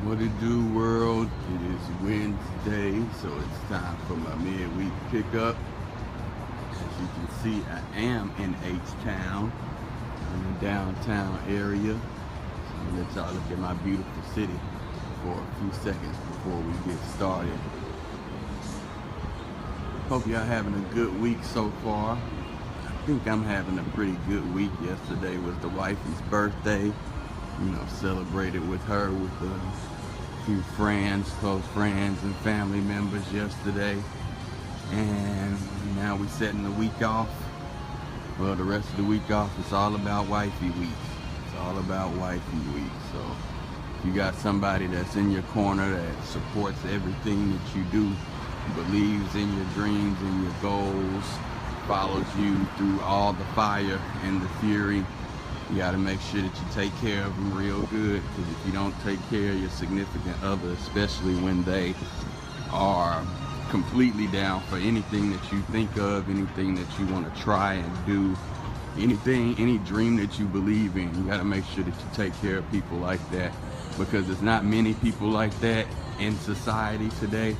What it do, world? It is Wednesday, so it's time for my midweek pickup. As you can see, I am in H-Town, in the downtown area. So I'm gonna let y'all look at my beautiful city for a few seconds before we get started. Hope y'all having a good week so far. I think I'm having a pretty good week. Yesterday was the wifey's birthday. Celebrated with her with a few friends, close friends and family members yesterday. And now we're setting the week off. Well, the rest of the week off, it's all about wifey week. It's all about wifey week. So if you got somebody that's in your corner that supports everything that you do, believes in your dreams and your goals, follows you through all the fire and the fury, you got to make sure that you take care of them real good, because if you don't take care of your significant other, especially when they are completely down for anything that you think of, anything that you want to try and do, any dream that you believe in, you got to make sure that you take care of people like that, because there's not many people like that in society today,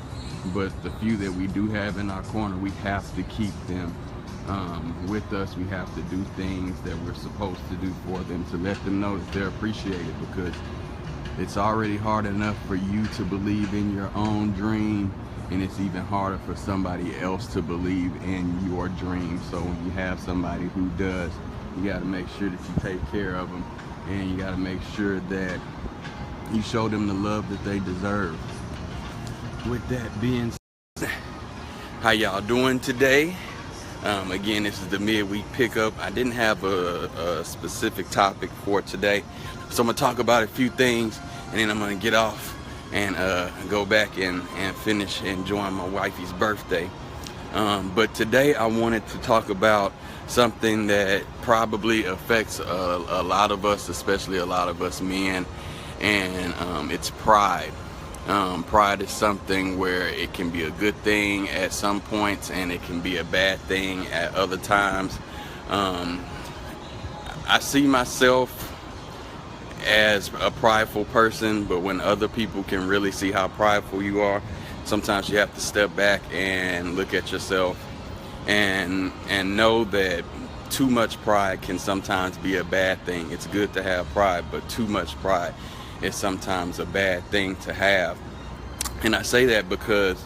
but the few that we do have in our corner, we have to keep them with us. We have to do things that we're supposed to do for them to let them know that they're appreciated, because it's already hard enough for you to believe in your own dream, and it's even harder for somebody else to believe in your dream. So when you have somebody who does, you got to make sure that you take care of them, and you got to make sure that you show them the love that they deserve. With that being said, how y'all doing today? Again, this is the midweek pickup. I didn't have a specific topic for today, so I'm gonna talk about a few things, and then I'm gonna get off and go back and finish enjoying my wifey's birthday. But today I wanted to talk about something that probably affects a lot of us, especially a lot of us men, and it's pride. Pride is something where it can be a good thing at some points and it can be a bad thing at other times. I see myself as a prideful person, but when other people can really see how prideful you are, sometimes you have to step back and look at yourself and know that too much pride can sometimes be a bad thing. It's good to have pride, but too much pride is sometimes a bad thing to have. And I say that because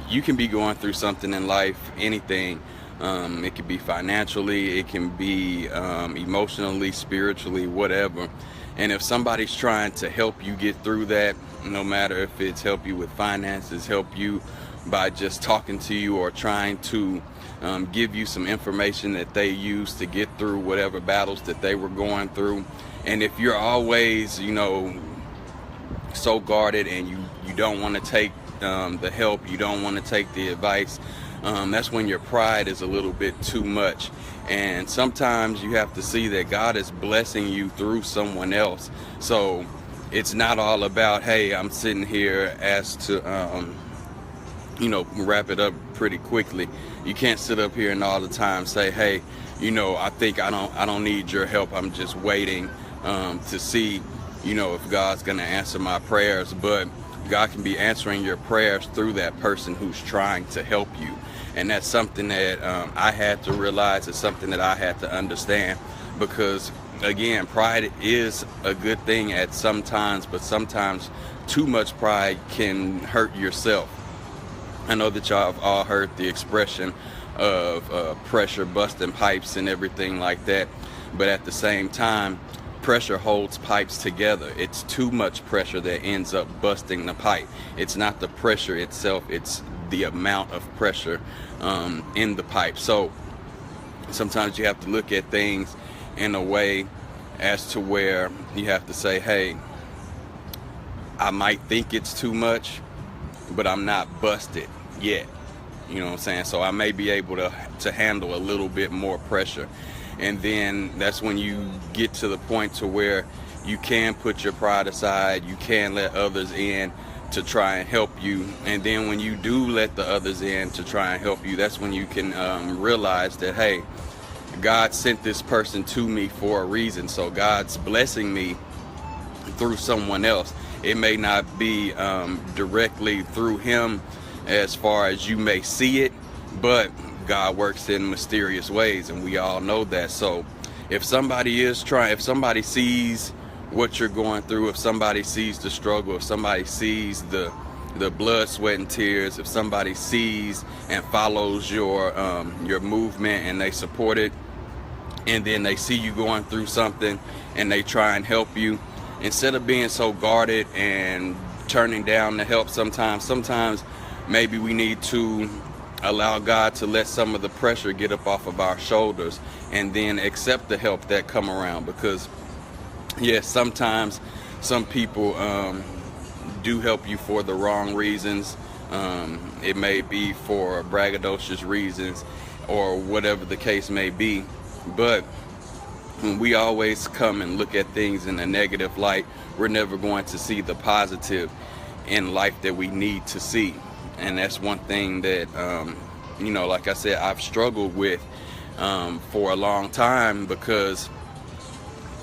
you can be going through something in life, anything. It can be financially, it can be emotionally, spiritually, whatever. And if somebody's trying to help you get through that, no matter if it's help you with finances, help you by just talking to you, or trying to give you some information that they use to get through whatever battles that they were going through. And if you're always, so guarded, and you don't want to take the help, you don't want to take the advice, that's when your pride is a little bit too much. And sometimes you have to see that God is blessing you through someone else. So it's not all about, hey, I'm sitting here as to, wrap it up pretty quickly. You can't sit up here and all the time say, hey, I think I don't need your help. I'm just waiting to see, if God's going to answer my prayers. But God can be answering your prayers through that person who's trying to help you. And that's something that I had to realize. It's something that I had to understand, because again, pride is a good thing at some times, but sometimes too much pride can hurt yourself. I know that y'all have all heard the expression of pressure busting pipes and everything like that, but at the same time, pressure holds pipes together. It's too much pressure that ends up busting the pipe. It's not the pressure itself, it's the amount of pressure in the pipe. So sometimes you have to look at things in a way as to where you have to say, hey, I might think it's too much, but I'm not busted yet. You know what I'm saying? So I may be able to handle a little bit more pressure. And then that's when you get to the point to where you can put your pride aside, you can let others in to try and help you. And then when you do let the others in to try and help you, that's when you can realize that, hey, God sent this person to me for a reason. So God's blessing me through someone else. It may not be directly through him as far as you may see it, but God works in mysterious ways, and we all know that. So if somebody sees what you're going through, if somebody sees the struggle, if somebody sees the blood, sweat, and tears, if somebody sees and follows your movement and they support it, and then they see you going through something and they try and help you, instead of being so guarded and turning down the help, sometimes maybe we need to allow God to let some of the pressure get up off of our shoulders and then accept the help that come around. Because yes, sometimes some people do help you for the wrong reasons. It may be for braggadocious reasons or whatever the case may be. But when we always come and look at things in a negative light, we're never going to see the positive in life that we need to see. And that's one thing that, like I said, I've struggled with for a long time, because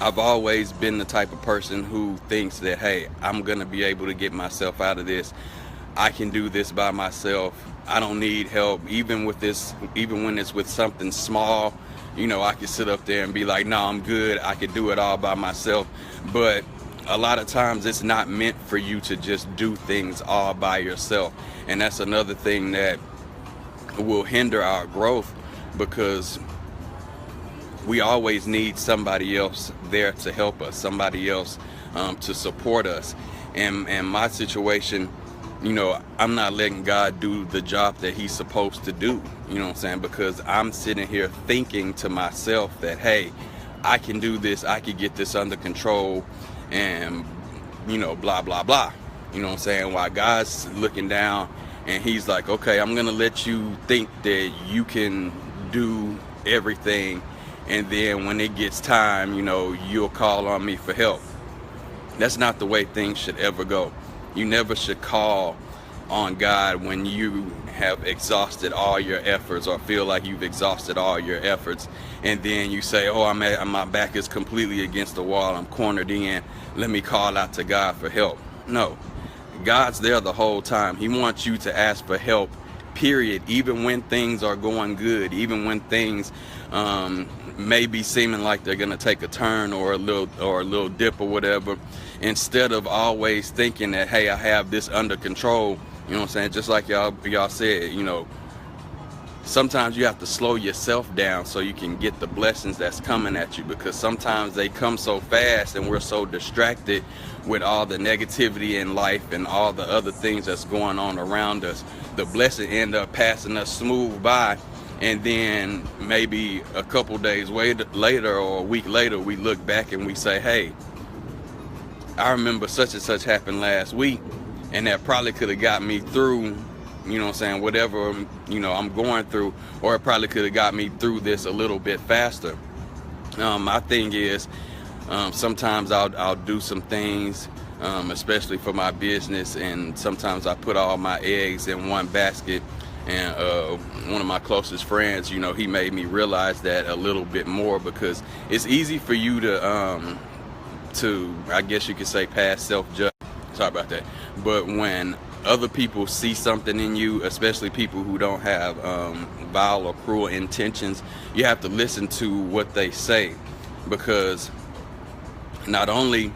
I've always been the type of person who thinks that, hey, I'm going to be able to get myself out of this. I can do this by myself. I don't need help. Even when it's with something small, I can sit up there and be like, no, I'm good. I can do it all by myself. But a lot of times it's not meant for you to just do things all by yourself. And that's another thing that will hinder our growth, because we always need somebody else there to help us, somebody else to support us. And my situation, I'm not letting God do the job that he's supposed to do, because I'm sitting here thinking to myself that, hey, I can do this, I can get this under control, and blah blah blah, while God's looking down and he's like, okay, I'm gonna let you think that you can do everything, and then when it gets time, you'll call on me for help. That's not the way things should ever go. You never should call on God when you have exhausted all your efforts, or feel like you've exhausted all your efforts, and then you say, oh, my back is completely against the wall, I'm cornered in, let me call out to God for help. No, God's there the whole time. He wants you to ask for help, period. Even when things are going good, even when things may be seeming like they're gonna take a turn or a little dip or whatever, instead of always thinking that, hey, I have this under control. Just like y'all said, sometimes you have to slow yourself down so you can get the blessings that's coming at you, because sometimes they come so fast and we're so distracted with all the negativity in life and all the other things that's going on around us. The blessing end up passing us smooth by, and then maybe a couple days later or a week later, we look back and we say, hey, I remember such and such happened last week, and that probably could have got me through, whatever, I'm going through, or it probably could have got me through this a little bit faster. My thing is, sometimes I'll do some things, especially for my business, and sometimes I put all my eggs in one basket. And one of my closest friends, he made me realize that a little bit more, because it's easy for you to I guess you could say, pass self-judgment. Sorry about that. But when other people see something in you, especially people who don't have vile or cruel intentions, you have to listen to what they say, because not only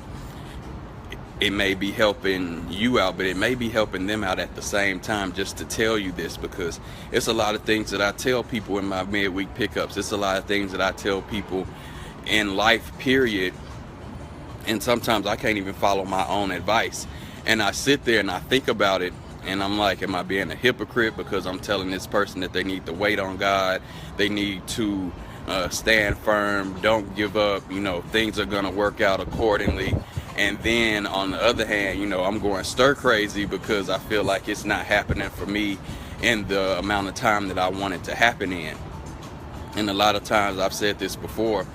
it may be helping you out, but it may be helping them out at the same time. Just to tell you this, because it's a lot of things that I tell people in my midweek pickups. It's a lot of things that I tell people in life, period. And sometimes I can't even follow my own advice. And I sit there and I think about it, and I'm like, am I being a hypocrite because I'm telling this person that they need to wait on God, they need to stand firm, don't give up, things are gonna work out accordingly. And then on the other hand, I'm going stir crazy because I feel like it's not happening for me in the amount of time that I want it to happen in. And a lot of times, I've said this before,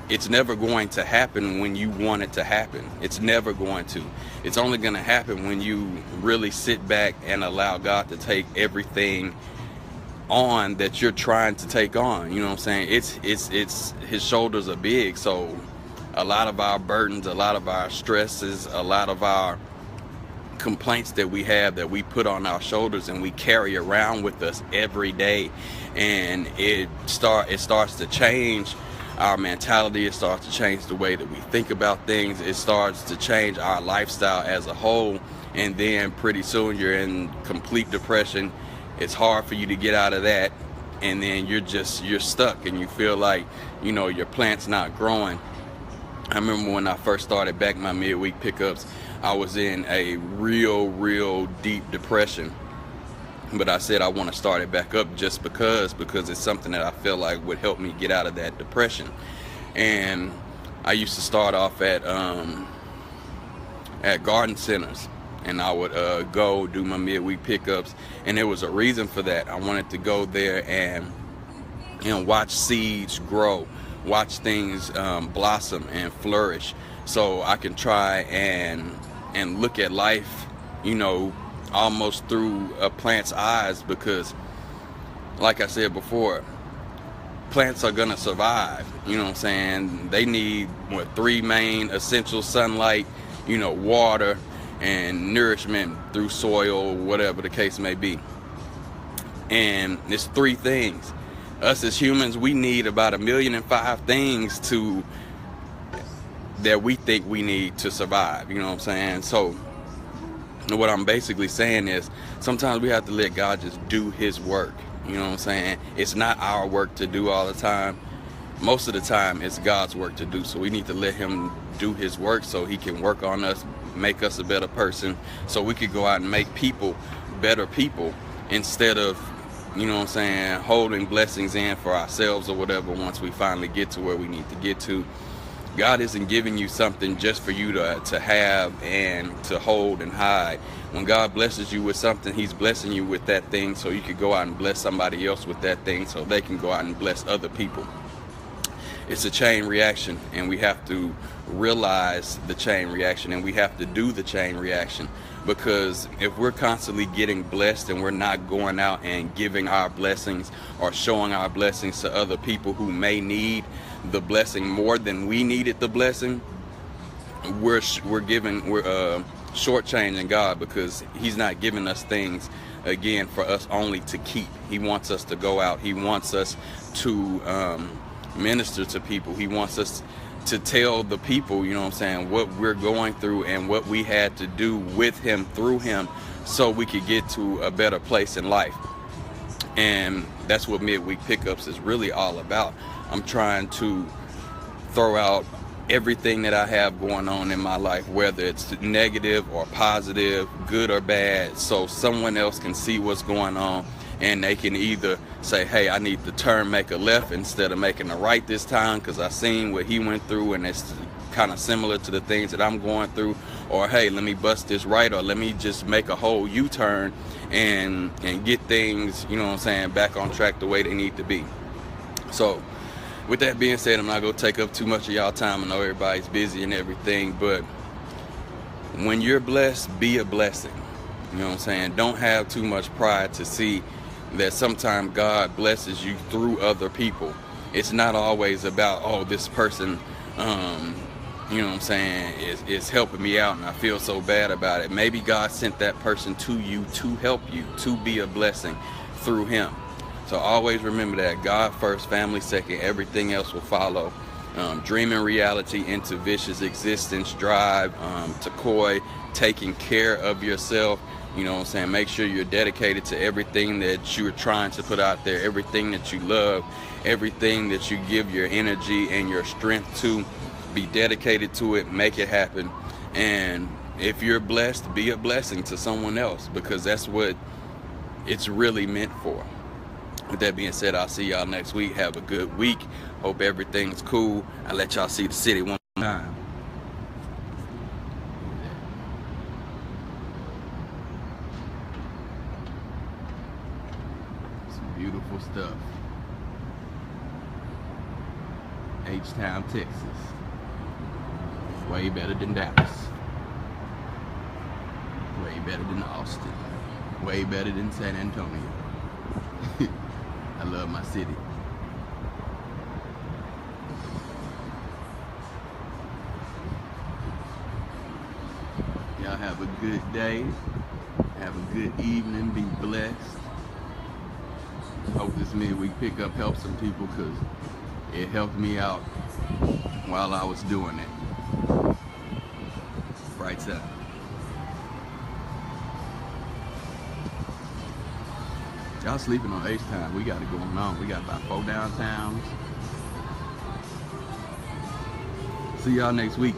it's never going to happen when you want it to happen. It's never going to. It's only going to happen when you really sit back and allow God to take everything on that you're trying to take on. It's his shoulders are big, so a lot of our burdens, a lot of our stresses, a lot of our complaints that we have that we put on our shoulders and we carry around with us every day, and it starts to change our mentality. It starts to change the way that we think about things. It starts to change our lifestyle as a whole, and then pretty soon you're in complete depression. It's hard for you to get out of that, and then you're stuck and you feel like, you know, your plant's not growing. I remember when I first started back my midweek pickups, I was in a real deep depression, but I said I want to start it back up just because it's something that I feel like would help me get out of that depression. And I used to start off at garden centers, and I would go do my midweek pickups, and there was a reason for that. I wanted to go there and, you know, watch seeds grow, watch things blossom and flourish, so I can try and look at life, you know, almost through a plant's eyes, because like I said before, plants are gonna survive. You know what I'm saying? They need three main essentials: sunlight, you know, water, and nourishment through soil, whatever the case may be. And it's three things. Us as humans, we need about 1,000,005 things that we think we need to survive. You know what I'm saying? So what I'm basically saying is, sometimes we have to let God just do his work. You know what I'm saying? It's not our work to do all the time. Most of the time it's God's work to do. So we need to let him do his work so he can work on us, make us a better person, so we could go out and make people better people, instead of, you know what I'm saying, holding blessings in for ourselves or whatever once we finally get to where we need to get to. God isn't giving you something just for you to have and to hold and hide. When God blesses you with something, he's blessing you with that thing so you could go out and bless somebody else with that thing, so they can go out and bless other people. It's a chain reaction, and we have to realize the chain reaction, and we have to do the chain reaction. Because if we're constantly getting blessed and we're not going out and giving our blessings or showing our blessings to other people who may need the blessing more than we needed the blessing, we're shortchanging God, because he's not giving us things, again, for us only to keep. He wants us to go out. He wants us to minister to people. He wants us to tell the people, you know what I'm saying, what we're going through and what we had to do with him, through him, so we could get to a better place in life. And that's what midweek pickups is really all about. I'm trying to throw out everything that I have going on in my life, whether it's negative or positive, good or bad, so someone else can see what's going on, and they can either say, hey, I need to make a left instead of making a right this time, because I seen what he went through and it's kind of similar to the things that I'm going through, or hey, let me bust this right, or let me just make a whole U-turn and get things, you know what I'm saying, back on track the way they need to be. So with that being said, I'm not going to take up too much of y'all time. I know everybody's busy and everything, but when you're blessed, be a blessing. You know what I'm saying? Don't have too much pride to see that sometimes God blesses you through other people. It's not always about, oh, this person, you know what I'm saying, is helping me out and I feel so bad about it. Maybe God sent that person to you to help you, to be a blessing through him. So always remember that: God first, family second, everything else will follow. Dreaming reality into vicious existence, drive to koi, taking care of yourself. You know what I'm saying? Make sure you're dedicated to everything that you're trying to put out there, everything that you love, everything that you give your energy and your strength to. Be dedicated to it, make it happen. And if you're blessed, be a blessing to someone else, because that's what it's really meant for. With that being said, I'll see y'all next week. Have a good week. Hope everything's cool. I'll let y'all see the city one time. Some beautiful stuff. H-Town, Texas. Way better than Dallas. Way better than Austin. Way better than San Antonio. I love my city. Y'all have a good day. Have a good evening. Be blessed. Hope this midweek pickup helps some people, because it helped me out while I was doing it. Bright side. Y'all sleeping on H-Time. We got it going on. We got about 4 downtowns. See y'all next week.